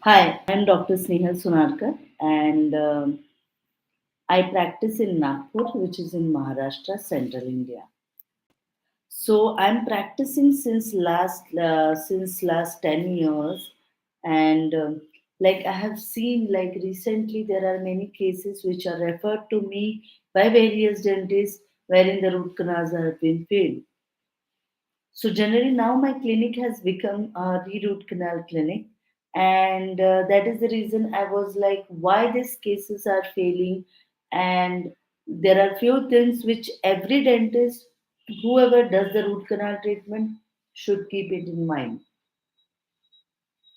Hi, I'm Dr. Snehal Sonarkar, and I practice in Nagpur, which is in Maharashtra, Central India. So I'm practicing since last 10 years, and like I have seen, like recently there are many cases which are referred to me by various dentists wherein the root canals have been failed. So generally now my clinic has become a re-root canal clinic, and that is the reason I was like, why these cases are failing, and there are few things which every dentist, whoever does the root canal treatment, should keep it in mind.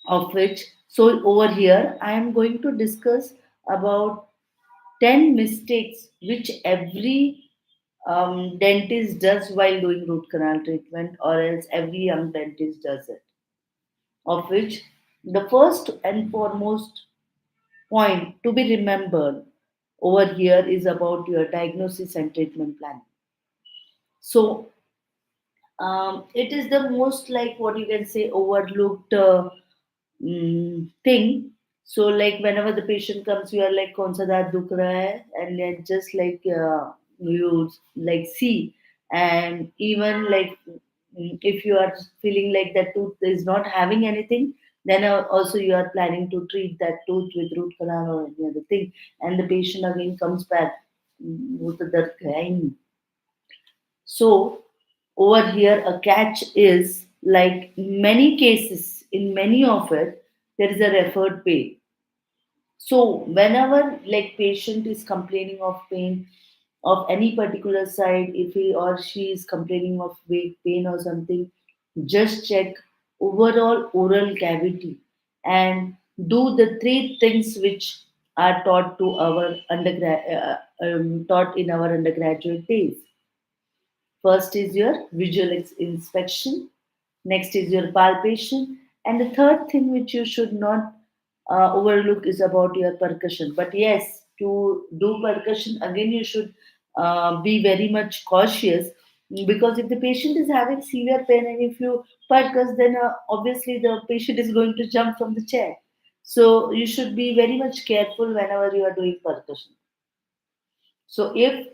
Of which, so over here I am going to discuss about 10 mistakes which every dentist does while doing root canal treatment, or else every young dentist does it. Of which, the first and foremost point to be remembered over here is about your diagnosis and treatment plan. So, it is the most, like, what you can say, overlooked thing. So, like, whenever the patient comes, you are like, "Kaun sa daant dukh raha hai?" And then just like you like see, and even like if you are feeling like that tooth is not having anything, then also you are planning to treat that tooth with root canal or any other thing, and the patient again comes back. "वो तो दर्द है ही नहीं." So over here, a catch is like many cases, in many of it, there is a referred pain. So whenever like patient is complaining of pain of any particular side, if he or she is complaining of weight pain or something, just check overall oral cavity and do the three things which are taught to our taught in our undergraduate days. First is your visual inspection, next is your palpation, and the third thing which you should not overlook is about your percussion. But yes, to do percussion, again, you should be very much cautious, because if the patient is having severe pain and if you percuss, then obviously the patient is going to jump from the chair. So you should be very much careful whenever you are doing percussion. So if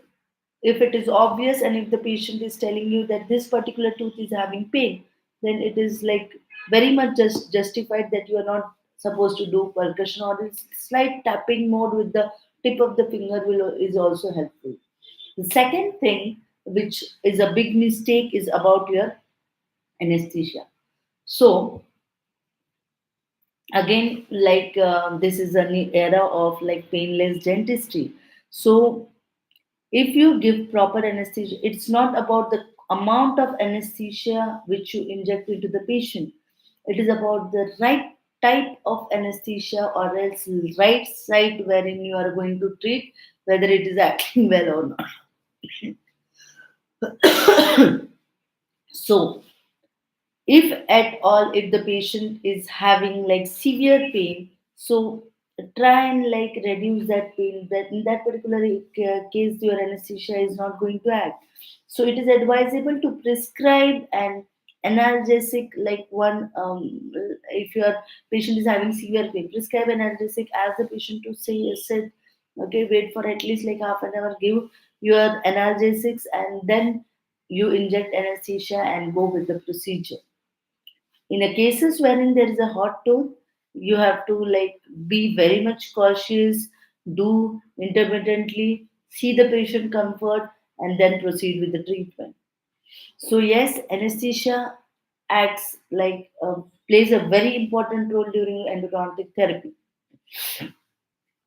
it is obvious and if the patient is telling you that this particular tooth is having pain, then it is like very much just justified that you are not supposed to do percussion, or else slight tapping mode with the tip of the finger will is also helpful. The second thing, which is a big mistake, is about your anesthesia. So again, like this is an era of like painless dentistry. So if you give proper anesthesia, it's not about the amount of anesthesia which you inject into the patient. It is about the right type of anesthesia, or else right site wherein you are going to treat, whether it is acting well or not. So if at all, if the patient is having like severe pain, so try and like reduce that pain, that in that particular case your anesthesia is not going to act. So it is advisable to prescribe an analgesic, like one if your patient is having severe pain, prescribe an analgesic, ask the patient to say sit, okay, wait for at least like half an hour, give your analgesics, and then you inject anesthesia and go with the procedure. In a cases wherein there is a hot tooth, you have to like be very much cautious, do intermittently, see the patient comfort, and then proceed with the treatment. So yes, anesthesia acts like plays a very important role during endodontic therapy.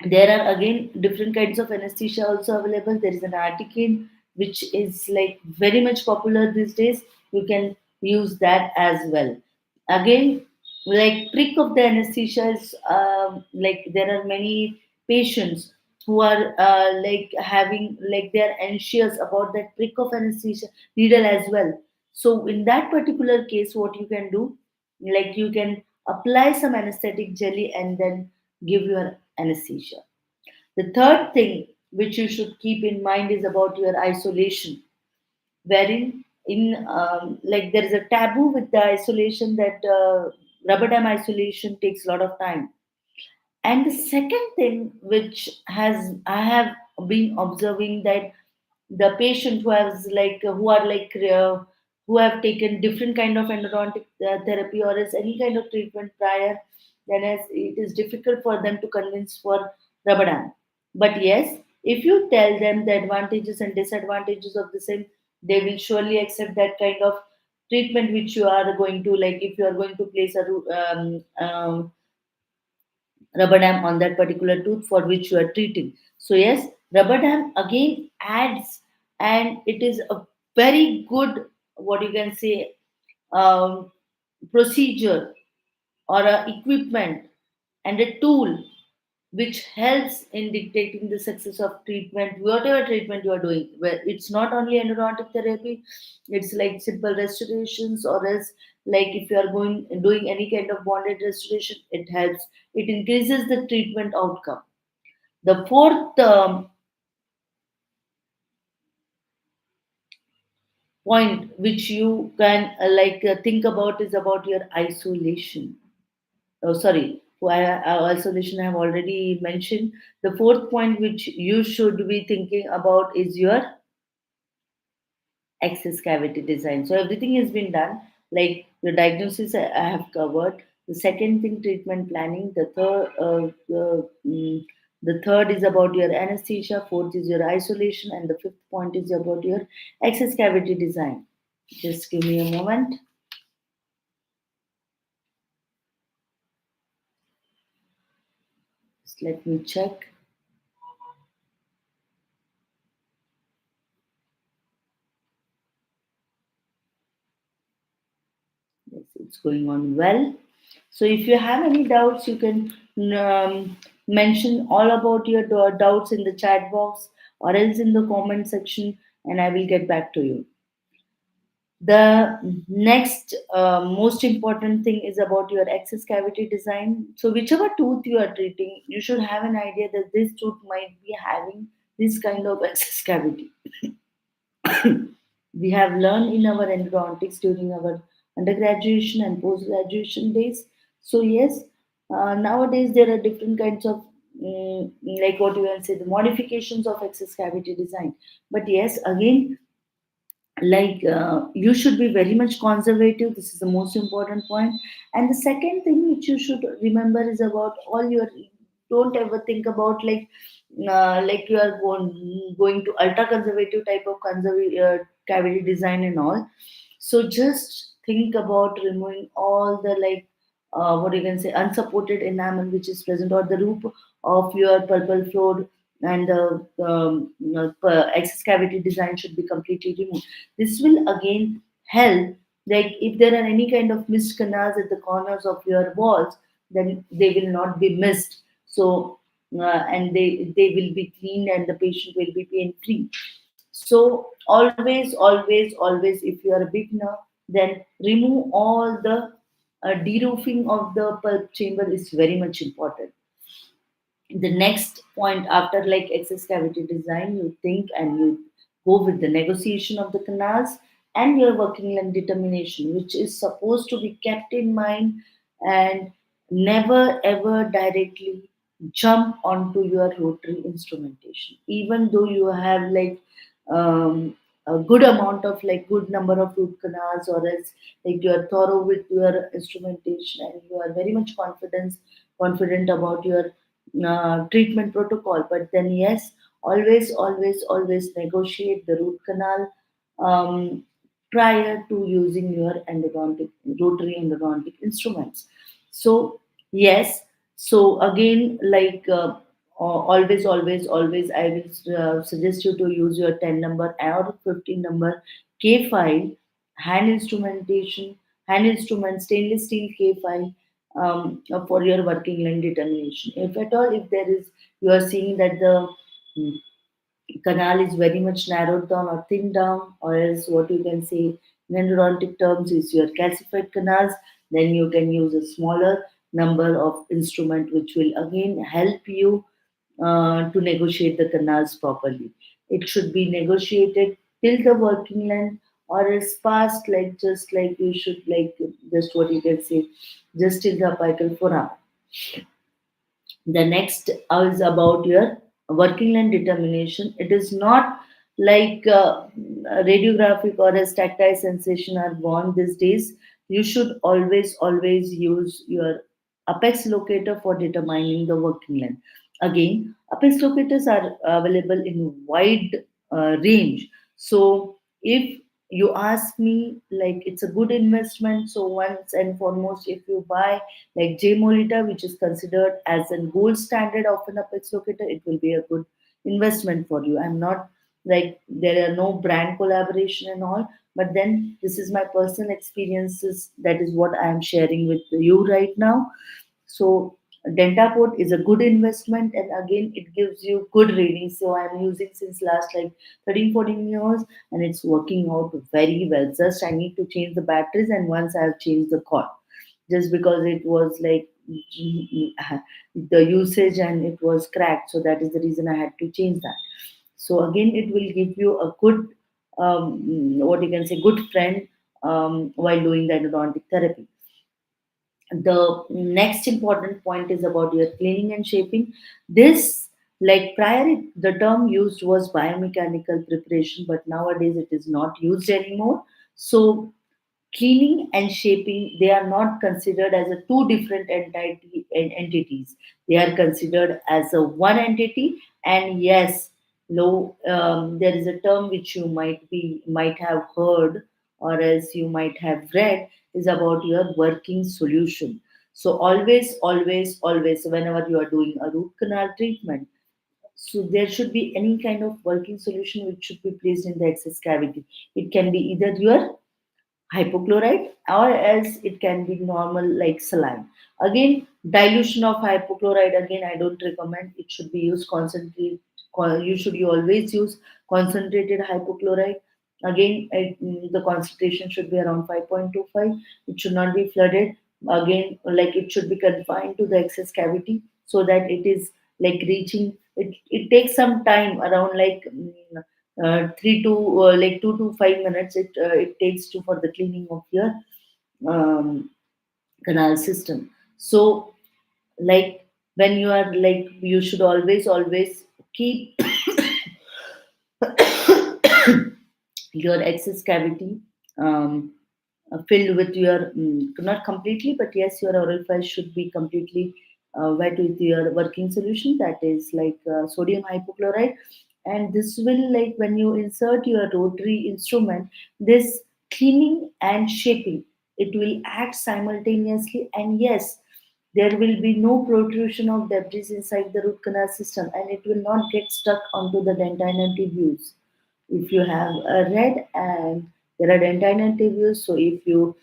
There are again different kinds of anesthesia also available. There is an article which is like very much popular these days. You can use that as well. Again, like trick of the anesthesia is like there are many patients who are like having like they are anxious about that trick of anesthesia needle as well. So in that particular case, what you can do, like you can apply some anesthetic jelly and then give your anesthesia. The third thing which you should keep in mind is about your isolation, wherein in like there is a taboo with the isolation that rubber dam isolation takes a lot of time. And the second thing which has I have been observing, that the patient who has like who are like who have taken different kind of endodontic therapy or as any kind of treatment prior, then as it is difficult for them to convince for rubber dam. But yes, if you tell them the advantages and disadvantages of the same, they will surely accept that kind of treatment which you are going to, like if you are going to place a rubber dam on that particular tooth for which you are treating. So yes, rubber dam again adds, and it is a very good, what you can say, um, procedure or a equipment and a tool which helps in dictating the success of treatment, whatever treatment you are doing. Where it's not only endodontic therapy, it's like simple restorations, or else like if you are going doing any kind of bonded restoration, it helps. It increases the treatment outcome. The fourth point which you can think about is about your isolation. Oh, sorry. Isolation I have already mentioned. The fourth point which you should be thinking about is your excess cavity design. So everything has been done. Like the diagnosis, I have covered. The second thing, treatment planning. The third is about your anesthesia. Fourth is your isolation, and the fifth point is about your excess cavity design. Just give me a moment. Just let me check. Yes, it's going on well. So if you have any doubts, you can mention all about your doubts in the chat box or else in the comment section, and I will get back to you. The next most important thing is about your excess cavity design. So whichever tooth you are treating, you should have an idea that this tooth might be having this kind of excess cavity. We have learned in our endodontics during our undergraduation and post graduation days. So yes, nowadays there are different kinds of like what you can say, the modifications of excess cavity design. But yes, again, you should be very much conservative. This is the most important point. And the second thing which you should remember is about all your, don't ever think about like you are going to ultra conservative type of cavity design and all. So just think about removing all the what you can say, unsupported enamel which is present, or the roof of your pulpal floor, and the excess cavity design should be completely removed. This will again help, like if there are any kind of missed canals at the corners of your walls, then they will not be missed. So and they will be clean and the patient will be pain free. So always, if you are a beginner, then remove all the deroofing of the pulp chamber is very much important. The next point after like excess cavity design, you think and you go with the negotiation of the canals and your working length determination, which is supposed to be kept in mind, and never ever directly jump onto your rotary instrumentation, even though you have a good amount of like good number of root canals, or else like you are thorough with your instrumentation and you are very much confident about your treatment protocol. But then yes, always negotiate the root canal um, prior to using your endodontic rotary endodontic instruments. So yes, so again always I will suggest you to use your 10 number or 15 number K file hand instrumentation, hand instrument stainless steel K file for your working length determination. If at all, if there is, you are seeing that the mm, canal is very much narrowed down or thinned down, or else what you can say in endodontic terms is your calcified canals, then you can use a smaller number of instrument, which will again help you to negotiate the canals properly. It should be negotiated till the working length, or else past, like just like you should like just what you can say, just till the apical foramen. The next is about your working line determination. It is not like radiographic or a tactile sensation are gone these days. You should always use your apex locator for determining the working length. Again, apex locators are available in wide range. So if you ask me, like, it's a good investment. So once and foremost, if you buy like J Molita, which is considered as a gold standard of an apex locator, it will be a good investment for you. I'm not like, there are no brand collaboration and all, but then this is my personal experiences. That is what I am sharing with you right now. So Dentaport is a good investment, and again it gives you good ratings. So I'm using since last like 13, 14 years, and it's working out very well. Just I need to change the batteries, and once I've changed the cord, just because it was like the usage and it was cracked, so that is the reason I had to change that. So again it will give you a good what you can say, good friend while doing the endodontic therapy. The next important point is about your cleaning and shaping. This, like prior, the term used was biomechanical preparation, but nowadays it is not used anymore. So cleaning and shaping, they are not considered as a two different entities. They are considered as a one entity. And yes, low there is a term which you might have heard, or else you might have read, is about your working solution. So always whenever you are doing a root canal treatment, so there should be any kind of working solution which should be placed in the excess cavity. It can be either your hypochlorite, or else it can be normal like saline. Again, dilution of hypochlorite, again I don't recommend. It should be used concentrate. You should you always use concentrated hypochlorite. Again, the concentration should be around 5.25. It should not be flooded. Again, like it should be confined to the excess cavity, so that it is like reaching it. It takes some time, around like 2 to 5 minutes. It takes to for the cleaning of your um, canal system. So like when you are like, you should always keep your excess cavity filled with your not completely, but yes, your oral file should be completely wet with your working solution, that is like sodium hypochlorite. And this will, like when you insert your rotary instrument, this cleaning and shaping, it will act simultaneously. And yes, there will be no protrusion of debris inside the root canal system, and it will not get stuck onto the dentinal tubules. If you have a red, and there are dentinal tubules, so if you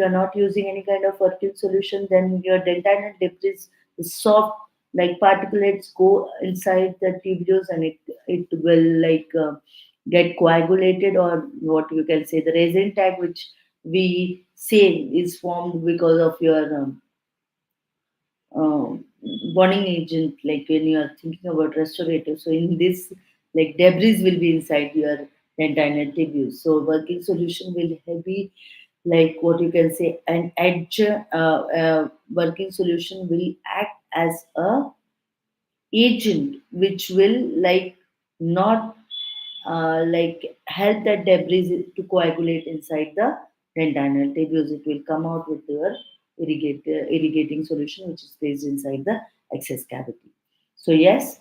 are not using any kind of working solution, then your dentinal debris is soft, like particulates go inside the tubules, and it will like get coagulated, or what you can say, the resin tag, which we say is formed because of your um, bonding agent, like when you are thinking about restorative. So in this, like debris will be inside your dentinal tubule. So working solution will be like, what you can say, an edge. Working solution will act as a agent which will like not like help that debris to coagulate inside the dentinal tubules. It will come out with your irrigating solution, which is placed inside the excess cavity. So yes,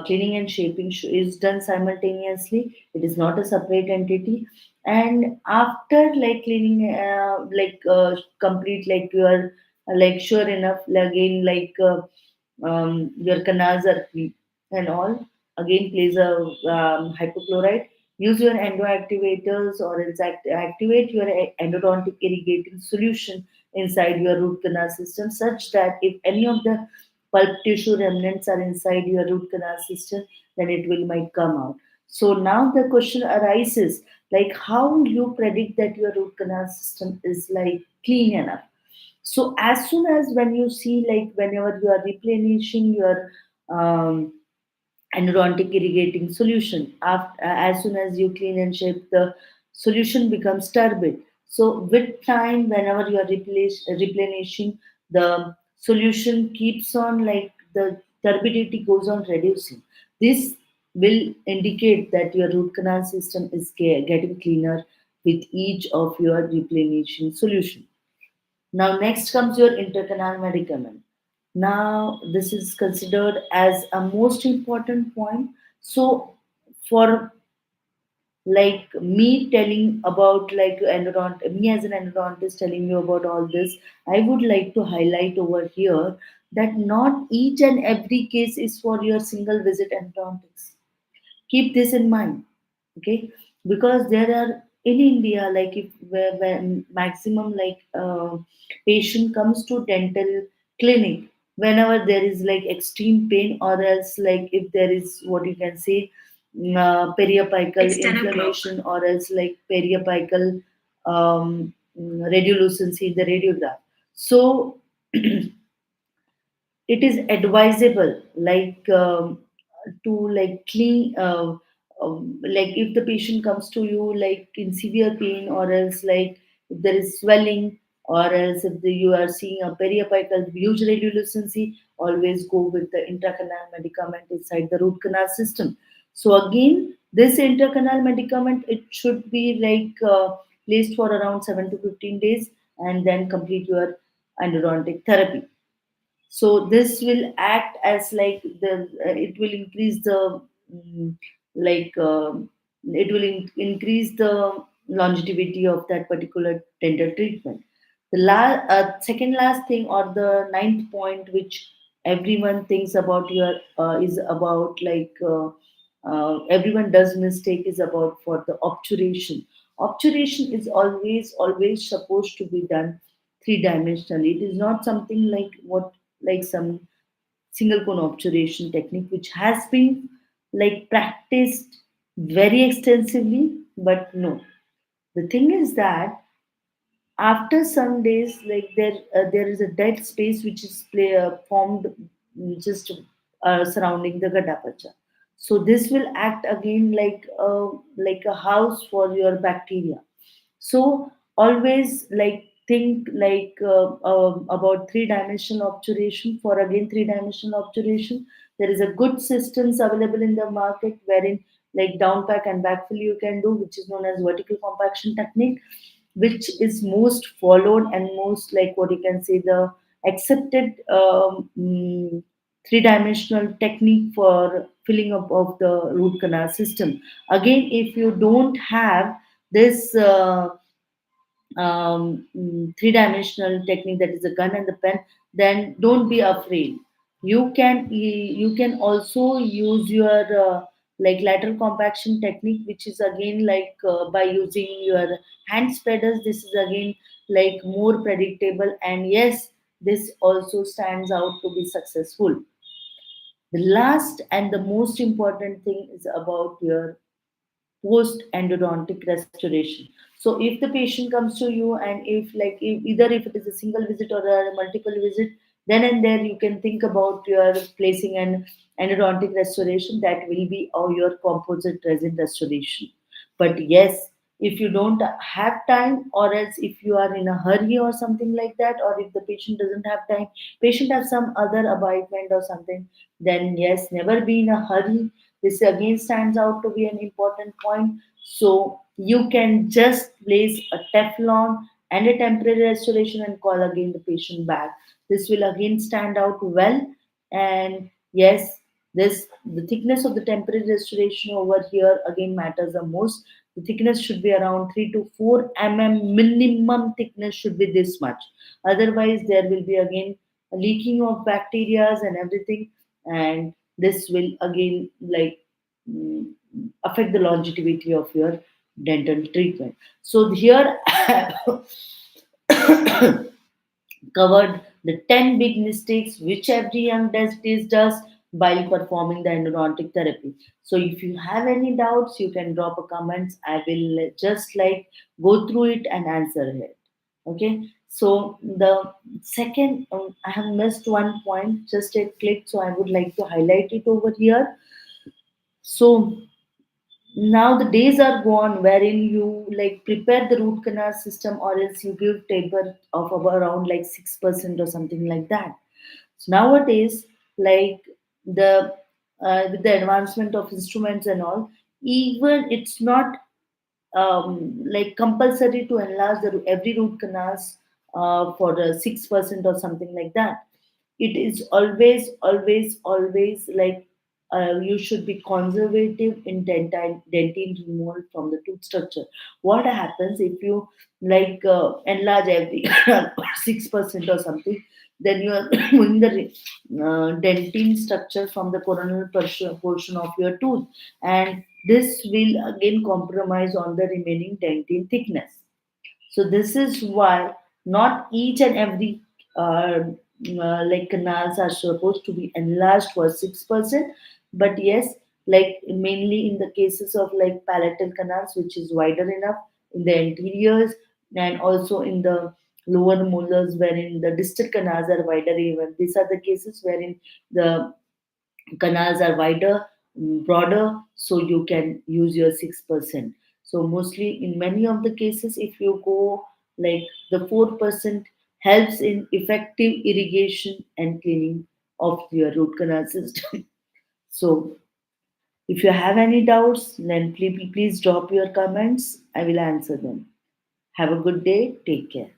cleaning and shaping is done simultaneously. It is not a separate entity. And after like cleaning, complete, like you are like sure enough, again like your canals are clean and all, again plays a hypochlorite. Use your endo activators, or else activate your endodontic irrigating solution inside your root canal system, such that if any of the pulp tissue remnants are inside your root canal system, then it will might come out. So now the question arises, like how you predict that your root canal system is like clean enough. So as soon as when you see, like whenever you are replenishing your endodontic irrigating solution, after, as soon as you clean and shape, the solution becomes turbid. So with time, whenever you are replenishing the solution keeps on like the turbidity goes on reducing. This will indicate that your root canal system is getting cleaner with each of your replenishing solution. Now, next comes your intercanal medicament. Now, this is considered as a most important point. So, for like me telling about like me as an endodontist telling you about all this, I would like to highlight over here that not each and every case is for your single visit endodontics. Keep this in mind, okay? Because there are in India, like if where maximum like patient comes to dental clinic whenever there is like extreme pain, or else like if there is what you can say, periapical inflammation, or else like periapical radiolucency in the radiograph. So it is advisable like to like clean like if the patient comes to you like in severe pain, or else like if there is swelling, or else if you are seeing a periapical huge radiolucency, always go with the intracanal medicament inside the root canal system. So again, this intercanal medicament, it should be like placed for around 7 to 15 days and then complete your endodontic therapy. So this will act as like the it will increase the mm, like it will increase the longevity of that particular dental treatment. The second last thing, or the ninth point, which everyone thinks about your is about like everyone does mistake, is about for the obturation. Obturation is always supposed to be done three dimensionally. It is not something like what like some single cone obturation technique which has been like practiced very extensively, but no. The thing is that after some days, like there is a dead space which is formed just surrounding the gadapacha. So this will act again like a house for your bacteria. So always like think like about three-dimensional obturation. For again three-dimensional obturation, there is a good systems available in the market wherein like down pack and backfill you can do, which is known as vertical compaction technique, which is most followed and most like what you can say the accepted three-dimensional technique for filling up of the root canal system. Again, if you don't have this three-dimensional technique, that is a gun and the pen, then don't be afraid. You can also use your like lateral compaction technique, which is again like by using your hand spreaders. This is again like more predictable, and yes, this also stands out to be successful. The last and the most important thing is about your post endodontic restoration. So if the patient comes to you, and if either if it is a single visit or a multiple visit, then and there you can think about your placing an endodontic restoration, that will be or your composite resin restoration. But yes, if you don't have time, or else if you are in a hurry or something like that, or if the patient doesn't have time, patient has some other appointment or something, then yes, never be in a hurry. This again stands out to be an important point. So you can just place a Teflon and a temporary restoration and call again the patient back. This will again stand out well. And yes, this the thickness of the temporary restoration over here again matters the most. The thickness should be around 3 to 4 mm. Minimum thickness should be this much. Otherwise, there will be again a leaking of bacteria and everything, and this will again like mm, affect the longevity of your dental treatment. So here covered the 10 big mistakes which every young dentist does while performing the endodontic therapy. So if you have any doubts, you can drop a comments. I will just like go through it and answer it. Okay. So the second, I have missed one point, just a click. So I would like to highlight it over here. So now the days are gone wherein you like prepare the root canal system, or else you give taper of around like 6% or something like that. So nowadays, like the with the advancement of instruments and all, even it's not like compulsory to enlarge every root canals for 6% or something like that. It is always like you should be conservative in dentine removal from the tooth structure. What happens if you enlarge every 6% or something, then you are moving the dentine structure from the coronal portion of your tooth, and this will again compromise on the remaining dentine thickness. So this is why not each and every canals are supposed to be enlarged for 6%, but yes, like mainly in the cases of like palatal canals, which is wider enough in the anteriors, and also in the lower molars, wherein the distal canals are wider even. These are the cases wherein the canals are wider, broader, so you can use your 6%. So mostly in many of the cases, if you go like the 4% helps in effective irrigation and cleaning of your root canal system. So if you have any doubts, then please drop your comments. I will answer them. Have a good day. Take care.